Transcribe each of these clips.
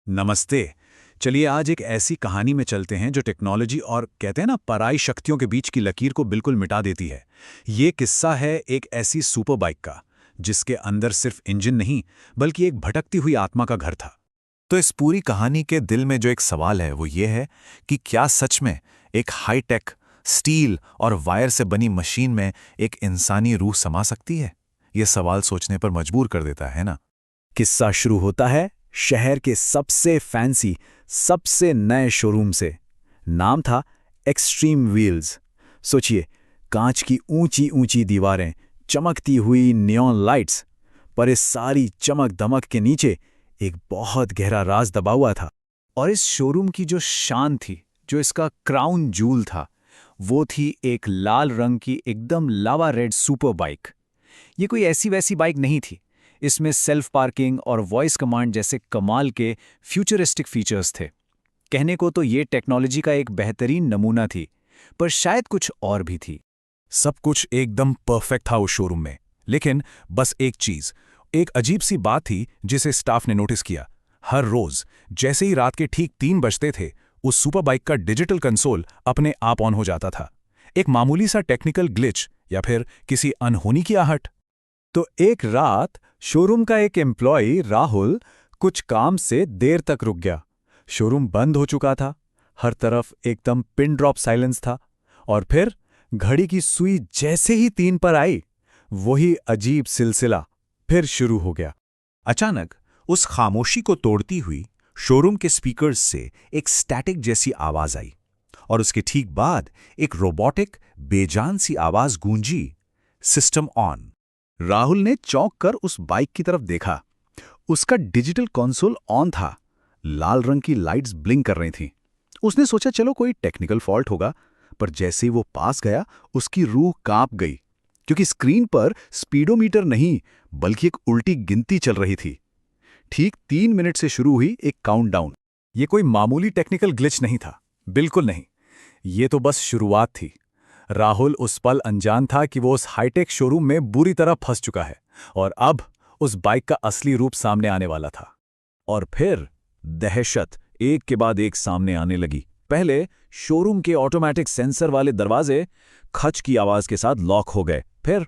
नमस्ते। चलिए आज एक ऐसी कहानी में चलते हैं जो टेक्नोलॉजी और कहते हैं ना पराई शक्तियों के बीच की लकीर को बिल्कुल मिटा देती है। ये किस्सा है एक ऐसी सुपर बाइक का जिसके अंदर सिर्फ इंजन नहीं बल्कि एक भटकती हुई आत्मा का घर था। तो इस पूरी कहानी के दिल में जो एक सवाल है वो ये है कि क्या सच में एक हाईटेक स्टील और वायर से बनी मशीन में एक इंसानी रूह समा सकती है। ये सवाल सोचने पर मजबूर कर देता है ना। किस्सा शुरू होता है शहर के सबसे फैंसी सबसे नए शोरूम से। नाम था एक्सट्रीम व्हील्स। सोचिए, कांच की ऊंची ऊंची दीवारें, चमकती हुई नियॉन लाइट्स, पर इस सारी चमक दमक के नीचे एक बहुत गहरा राज दबा हुआ था। और इस शोरूम की जो शान थी, जो इसका क्राउन जूल था, वो थी एक लाल रंग की एकदम लावा रेड सुपर बाइक। ये कोई ऐसी वैसी बाइक नहीं थी। इसमें सेल्फ पार्किंग और वॉइस कमांड जैसे कमाल के फ्यूचरिस्टिक फीचर्स थे। कहने को तो ये टेक्नोलॉजी का एक बेहतरीन नमूना थी, पर शायद कुछ और भी थी। सब कुछ एकदम परफेक्ट था उस शोरूम में, लेकिन बस एक चीज, एक अजीब सी बात थी जिसे स्टाफ ने नोटिस किया। हर रोज जैसे ही रात के ठीक 3 बजते थे, उस सुपर बाइक का डिजिटल कंसोल अपने आप ऑन हो जाता था। एक मामूली सा टेक्निकल ग्लिच या फिर किसी अनहोनी की आहट। तो एक रात शोरूम का एक एम्प्लॉय राहुल कुछ काम से देर तक रुक गया। शोरूम बंद हो चुका था, हर तरफ एकदम पिन ड्रॉप साइलेंस था। और फिर घड़ी की सुई जैसे ही 3 पर आई, वही अजीब सिलसिला फिर शुरू हो गया। अचानक उस खामोशी को तोड़ती हुई शोरूम के स्पीकर्स से एक स्टैटिक जैसी आवाज आई, और उसके ठीक बाद एक रोबोटिक बेजान सी आवाज गूंजी, सिस्टम ऑन। राहुल ने चौंक कर उस बाइक की तरफ देखा। उसका डिजिटल कंसोल ऑन था, लाल रंग की लाइट्स ब्लिंक कर रही थीं। उसने सोचा चलो कोई टेक्निकल फॉल्ट होगा, पर जैसे ही वो पास गया उसकी रूह कांप गई, क्योंकि स्क्रीन पर स्पीडोमीटर नहीं बल्कि एक उल्टी गिनती चल रही थी। ठीक 3 मिनट से शुरू हुई एक काउंटडाउन। ये कोई मामूली टेक्निकल ग्लिच नहीं था, बिल्कुल नहीं। ये तो बस शुरुआत थी। राहुल उस पल अनजान था कि वो उस हाईटेक शोरूम में बुरी तरह फंस चुका है, और अब उस बाइक का असली रूप सामने आने वाला था। और फिर दहशत एक के बाद एक सामने आने लगी। पहले शोरूम के ऑटोमेटिक सेंसर वाले दरवाजे खच की आवाज के साथ लॉक हो गए। फिर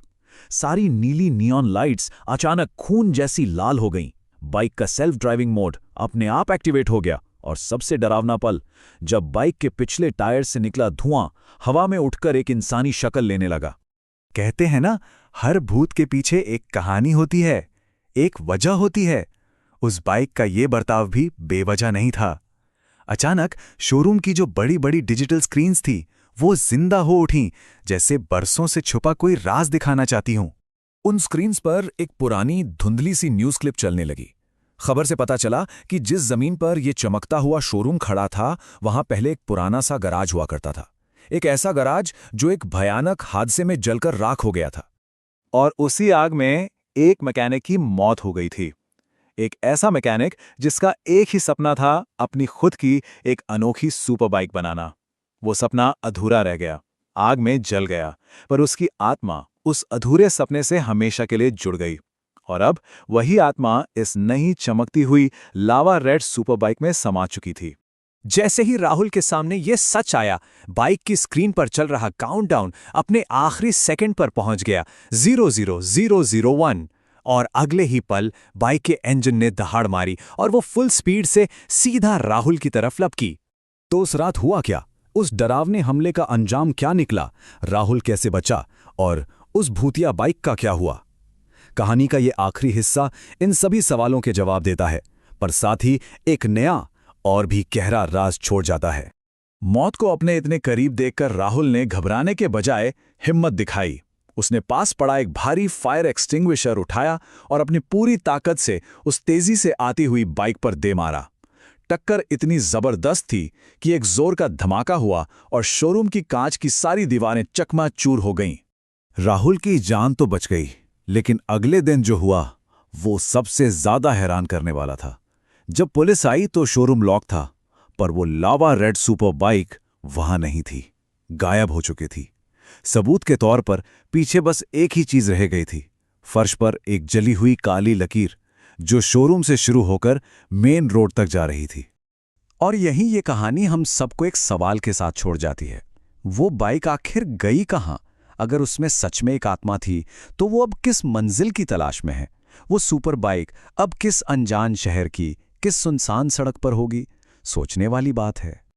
सारी नीली नियॉन लाइट्स अचानक खून जैसी लाल हो गईं। बाइक का सेल्फ ड्राइविंग मोड अपने आप एक्टिवेट हो गया। और सबसे डरावना पल, जब बाइक के पिछले टायर से निकला धुआं हवा में उठकर एक इंसानी शक्ल लेने लगा। कहते हैं ना, हर भूत के पीछे एक कहानी होती है, एक वजह होती है। उस बाइक का ये बर्ताव भी बेवजह नहीं था। अचानक शोरूम की जो बड़ी बड़ी डिजिटल स्क्रीन्स थी, वो जिंदा हो उठीं, जैसे बरसों से छुपा कोई राज दिखाना चाहती हूं। उन स्क्रीन्स पर एक पुरानी धुंधली सी न्यूज क्लिप चलने लगी। खबर से पता चला कि जिस जमीन पर यह चमकता हुआ शोरूम खड़ा था, वहां पहले एक पुराना सा गराज हुआ करता था। एक ऐसा गराज जो एक भयानक हादसे में जलकर राख हो गया था। और उसी आग में एक मैकेनिक की मौत हो गई थी। एक ऐसा मैकेनिक जिसका एक ही सपना था, अपनी खुद की एक अनोखी सुपर बाइक बनाना। वो सपना अधूरा रह गया, आग में जल गया, पर उसकी आत्मा उस अधूरे सपने से हमेशा के लिए जुड़ गई। और अब वही आत्मा इस नई चमकती हुई लावा रेड सुपर बाइक में समा चुकी थी। जैसे ही राहुल के सामने यह सच आया, बाइक की स्क्रीन पर चल रहा काउंटडाउन अपने आखिरी सेकंड पर पहुंच गया, 00001। और अगले ही पल बाइक के इंजन ने दहाड़ मारी और वो फुल स्पीड से सीधा राहुल की तरफ लपकी। तो उस रात हुआ क्या? उस डरावने हमले का अंजाम क्या निकला? राहुल कैसे बचा? और उस भूतिया बाइक का क्या हुआ? कहानी का ये आखिरी हिस्सा इन सभी सवालों के जवाब देता है, पर साथ ही एक नया और भी गहरा राज छोड़ जाता है। मौत को अपने इतने करीब देखकर राहुल ने घबराने के बजाय हिम्मत दिखाई। उसने पास पड़ा एक भारी फायर एक्सटिंग्विशर उठाया और अपनी पूरी ताकत से उस तेजी से आती हुई बाइक पर दे मारा। टक्कर इतनी जबरदस्त थी कि एक जोर का धमाका हुआ और शोरूम की कांच की सारी दीवारें चकनाचूर हो गईं। राहुल की जान तो बच गई, लेकिन अगले दिन जो हुआ वो सबसे ज्यादा हैरान करने वाला था। जब पुलिस आई तो शोरूम लॉक था, पर वो लावा रेड सुपर बाइक वहां नहीं थी, गायब हो चुकी थी। सबूत के तौर पर पीछे बस एक ही चीज रह गई थी, फर्श पर एक जली हुई काली लकीर जो शोरूम से शुरू होकर मेन रोड तक जा रही थी। और यहीं ये कहानी हम सबको एक सवाल के साथ छोड़ जाती है। वो बाइक आखिर गई कहाँ? अगर उसमें सच में एक आत्मा थी, तो वो अब किस मंजिल की तलाश में है? वो सुपर बाइक अब किस अनजान शहर की, किस सुनसान सड़क पर होगी? सोचने वाली बात है।